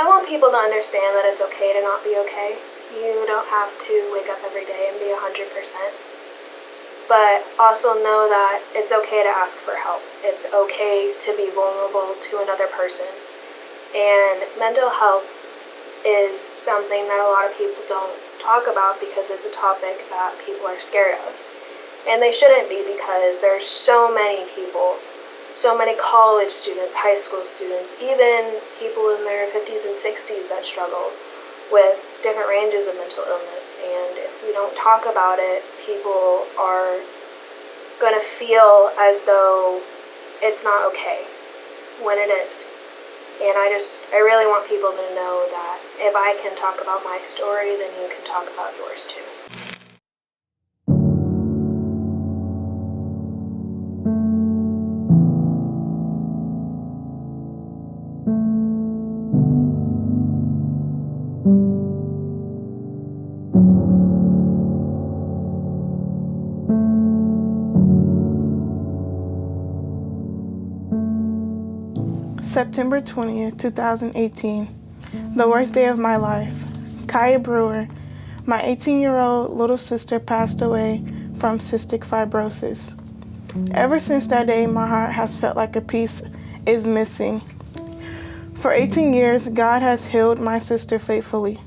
I want people to understand that it's okay to not be okay. You don't have to wake up every day and be 100%. But also know that it's okay to ask for help. It's okay to be vulnerable to another person. And mental health is something that a lot of people don't talk about because it's a topic that people are scared of. And they shouldn't be, because there's so many people, so many college students, high school students, even people in their 50s and 60s that struggle with different ranges of mental illness. And if we don't talk about it, people are going to feel as though it's not okay when it is. And I really want people to know that if I can talk about my story, then you can talk about yours too. September 20th, 2018, the worst day of my life. Kaya Brewer, my 18-year-old little sister, passed away from cystic fibrosis. Ever since that day, my heart has felt like a piece is missing. For 18 years, God has healed my sister faithfully.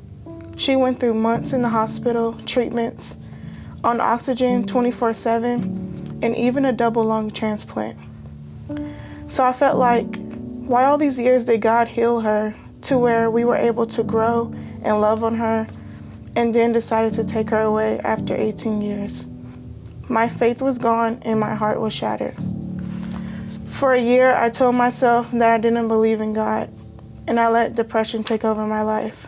She went through months in the hospital, treatments, on oxygen 24/7, and even a double lung transplant. So I felt like, why all these years did God heal her to where we were able to grow and love on her, and then decided to take her away after 18 years? My faith was gone and my heart was shattered. For a year, I told myself that I didn't believe in God, and I let depression take over my life.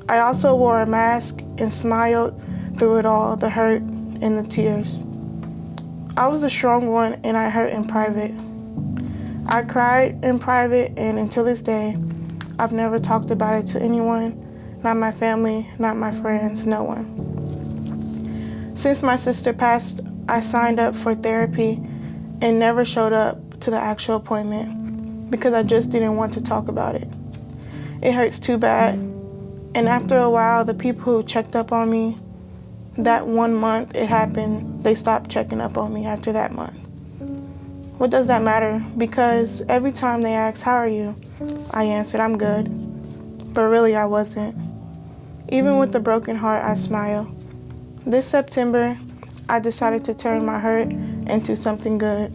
I also wore a mask and smiled through it all, the hurt and the tears. I was a strong one, and I hurt in private. I cried in private, and until this day, I've never talked about it to anyone, not my family, not my friends, no one. Since my sister passed, I signed up for therapy and never showed up to the actual appointment because I just didn't want to talk about it. It hurts too bad, and after a while, the people who checked up on me, that 1 month it happened, they stopped checking up on me after that month. What does that matter? Because every time they asked, "How are you?" I answered, "I'm good." But really, I wasn't. Even with a broken heart, I smile. This September, I decided to turn my hurt into something good.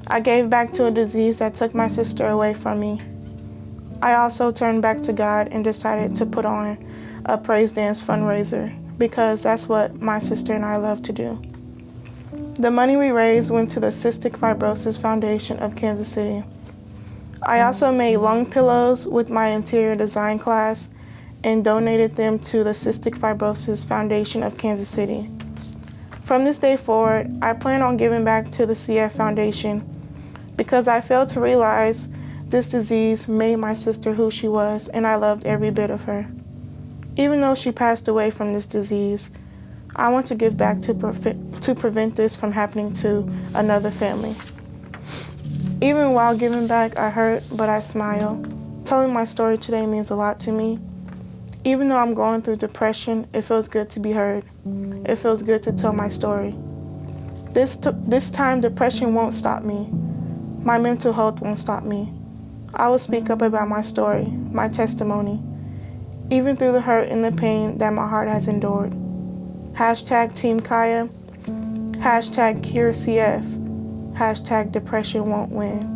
I gave back to a disease that took my sister away from me. I also turned back to God and decided to put on a praise dance fundraiser, because that's what my sister and I love to do. The money we raised went to the Cystic Fibrosis Foundation of Kansas City. I also made lung pillows with my interior design class and donated them to the Cystic Fibrosis Foundation of Kansas City. From this day forward, I plan on giving back to the CF Foundation because I failed to realize this disease made my sister who she was, and I loved every bit of her. Even though she passed away from this disease, I want to give back to prevent this from happening to another family. Even while giving back, I hurt, but I smile. Telling my story today means a lot to me. Even though I'm going through depression, it feels good to be heard. It feels good to tell my story. This time, depression won't stop me. My mental health won't stop me. I will speak up about my story, my testimony, even through the hurt and the pain that my heart has endured. Hashtag Team Kaya, hashtag Cure CF, hashtag Depression Won't Win.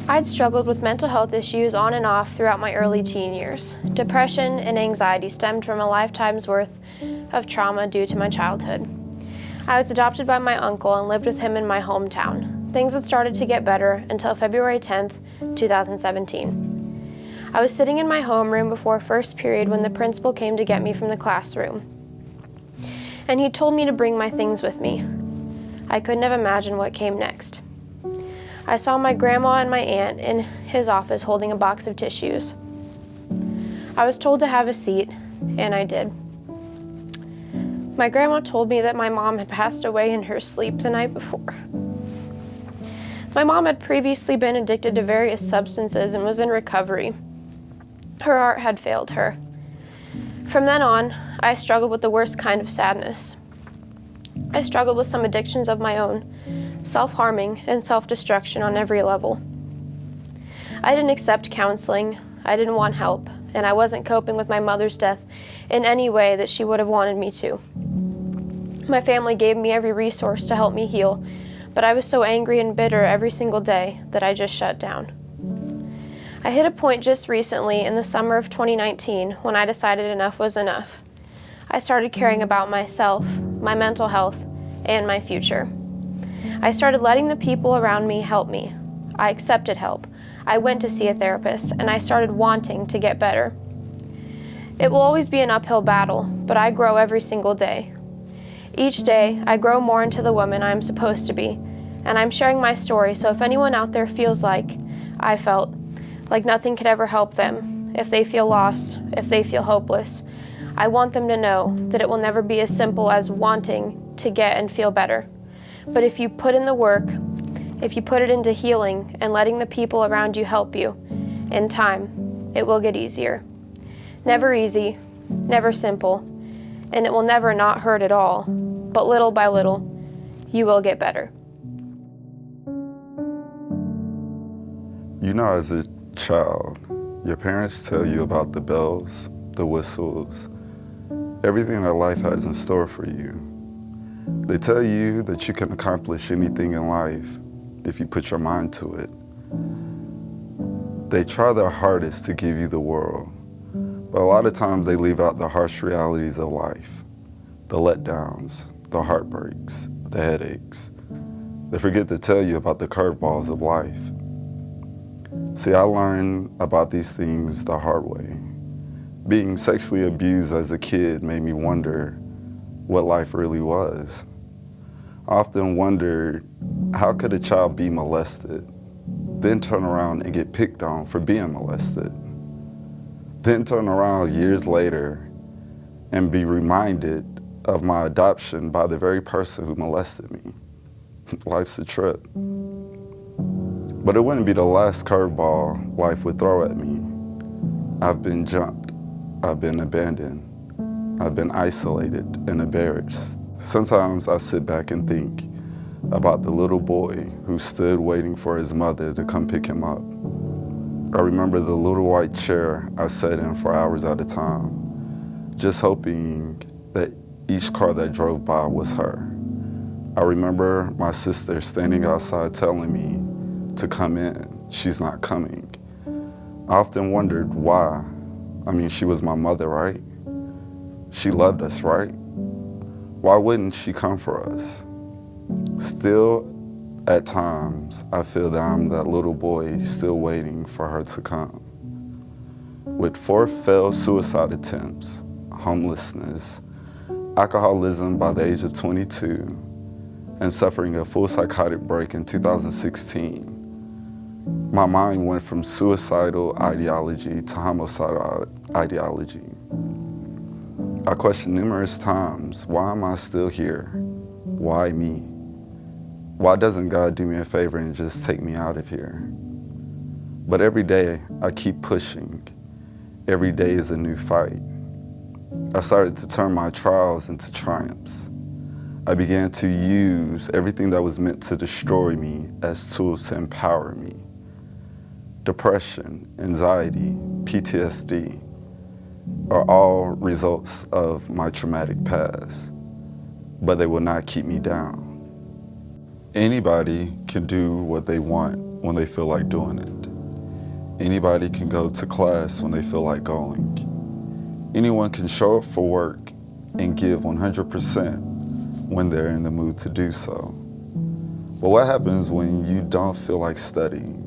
I'd struggled with mental health issues on and off throughout my early teen years. Depression and anxiety stemmed from a lifetime's worth of trauma due to my childhood. I was adopted by my uncle and lived with him in my hometown. Things had started to get better until February 10th, 2017. I was sitting in my homeroom before first period when the principal came to get me from the classroom. And he told me to bring my things with me. I couldn't have imagined what came next. I saw my grandma and my aunt in his office holding a box of tissues. I was told to have a seat, and I did. My grandma told me that my mom had passed away in her sleep the night before. My mom had previously been addicted to various substances and was in recovery. Her heart had failed her. From then on, I struggled with the worst kind of sadness. I struggled with some addictions of my own, self-harming and self-destruction on every level. I didn't accept counseling, I didn't want help, and I wasn't coping with my mother's death in any way that she would have wanted me to. My family gave me every resource to help me heal, but I was so angry and bitter every single day that I just shut down. I hit a point just recently in the summer of 2019 when I decided enough was enough. I started caring about myself, my mental health, and my future. I started letting the people around me help me. I accepted help. I went to see a therapist, and I started wanting to get better. It will always be an uphill battle, but I grow every single day. Each day, I grow more into the woman I am supposed to be, and I'm sharing my story, so if anyone out there feels like I felt, like nothing could ever help them, if they feel lost, if they feel hopeless, I want them to know that it will never be as simple as wanting to get and feel better. But if you put in the work, if you put it into healing and letting the people around you help you, in time, it will get easier. Never easy, never simple, and it will never not hurt at all, but little by little, you will get better. You know, as a child, your parents tell you about the bells, the whistles, everything that life has in store for you. They tell you that you can accomplish anything in life if you put your mind to it. They try their hardest to give you the world, but a lot of times they leave out the harsh realities of life, the letdowns, the heartbreaks, the headaches. They forget to tell you about the curveballs of life. See, I learned about these things the hard way. Being sexually abused as a kid made me wonder what life really was. I often wondered, how could a child be molested, then turn around and get picked on for being molested, then turn around years later and be reminded of my adoption by the very person who molested me? Life's a trip. But it wouldn't be the last curveball life would throw at me. I've been jumped, I've been abandoned, I've been isolated and embarrassed. Sometimes I sit back and think about the little boy who stood waiting for his mother to come pick him up. I remember the little white chair I sat in for hours at a time, just hoping that each car that drove by was her. I remember my sister standing outside telling me to come in. She's not coming. I often wondered why. I mean, she was my mother, right? She loved us, right? Why wouldn't she come for us? Still, at times, I feel that I'm that little boy still waiting for her to come. With 4 failed suicide attempts, homelessness, alcoholism by the age of 22, and suffering a full psychotic break in 2016, my mind went from suicidal ideology to homicidal ideology. I questioned numerous times, why am I still here? Why me? Why doesn't God do me a favor and just take me out of here? But every day I keep pushing. Every day is a new fight. I started to turn my trials into triumphs. I began to use everything that was meant to destroy me as tools to empower me. Depression, anxiety, PTSD are all results of my traumatic past, but they will not keep me down. Anybody can do what they want when they feel like doing it. Anybody can go to class when they feel like going. Anyone can show up for work and give 100% when they're in the mood to do so. But what happens when you don't feel like studying?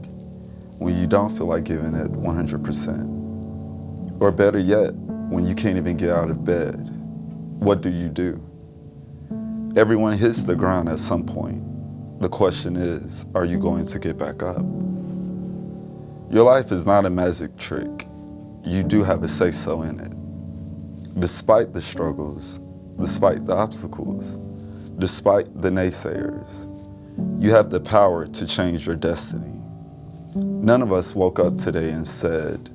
When you don't feel like giving it 100%? Or better yet, when you can't even get out of bed? What do? Everyone hits the ground at some point. The question is, are you going to get back up? Your life is not a magic trick. You do have a say-so in it. Despite the struggles, despite the obstacles, despite the naysayers, You have the power to change your destiny. None of us woke up today and said,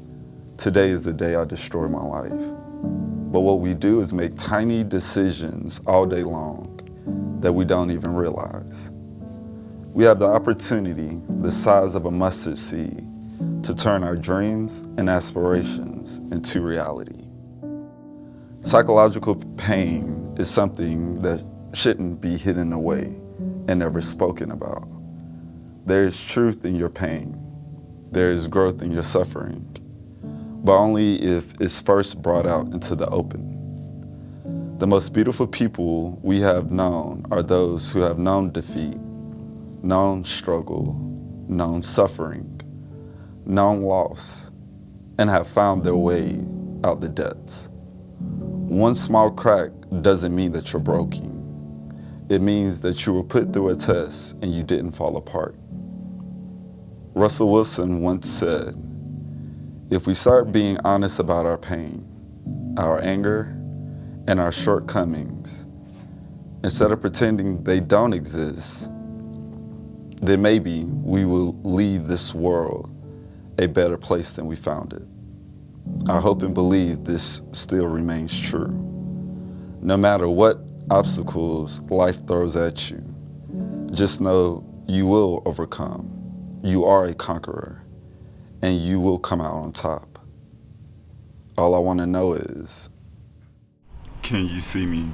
"Today is the day I destroy my life." But what we do is make tiny decisions all day long that we don't even realize. We have the opportunity, the size of a mustard seed, to turn our dreams and aspirations into reality. Psychological pain is something that shouldn't be hidden away and never spoken about. There is truth in your pain. There is growth in your suffering, but only if it's first brought out into the open. The most beautiful people we have known are those who have known defeat, known struggle, known suffering, known loss, and have found their way out the depths. One small crack doesn't mean that you're broken. It means that you were put through a test and you didn't fall apart. Russell Wilson once said, "If we start being honest about our pain, our anger, and our shortcomings, instead of pretending they don't exist, then maybe we will leave this world a better place than we found it." I hope and believe this still remains true. No matter what obstacles life throws at you, just know you will overcome. You are a conqueror, and you will come out on top. All I want to know is, can you see me?